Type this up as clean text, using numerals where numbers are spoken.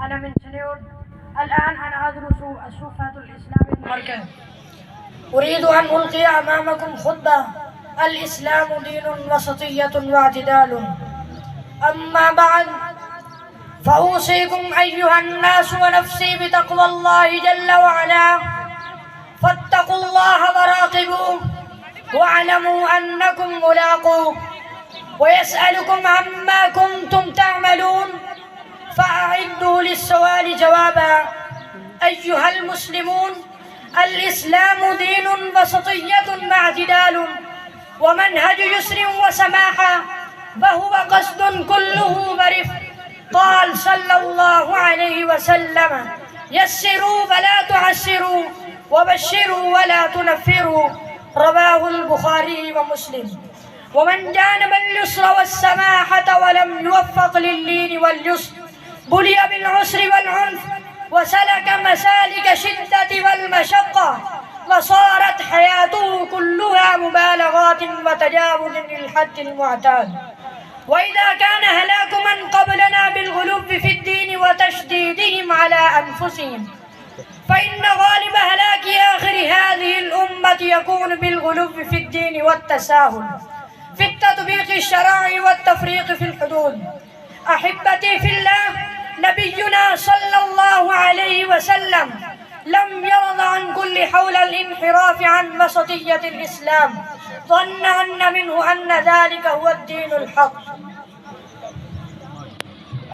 أنا من سنيور. الآن أنا أدرس الصفة الإسلام المركز. أريد أن ألقي أمامكم خطبة: الإسلام دين وسطية واعتدال. أما بعد، فأوصيكم أيها الناس ونفسي بتقوى الله جل وعلا، فاتقوا الله وراقبوه واعلموا أنكم ملاقوه، ويسألكم عما كنتم تعملون فأعدوا للسؤال جوابا. أيها المسلمون، الإسلام دين وسطية واعتدال ومنهج يسر وسماحة، فهو قصد كله برفق. قال صلى الله عليه وسلم: يسروا فلا تعسروا وبشروا ولا تنفروا. رواه البخاري ومسلم. ومن جانب اليسر والسماحة ولم يوفق لللين واليسر بلي بالعسر والعنف، وسلك مسالك الشدة والمشقة، وصارت حياته كلها مبالغات وتجاوز للحد المعتاد. وإذا كان هلاك من قبلنا بالغلو في الدين وتشديدهم على أنفسهم، فإن غالب هلاك آخر هذه الأمة يكون بالغلو في الدين والتساهل في التطبيق الشرعي والتفريط في الحدود. أحبتي في الله، نبينا صلى الله عليه وسلم لم يرض عن كل حول الانحراف عن وسطية الإسلام، ظن أن منه أن ذلك هو الدين الحق.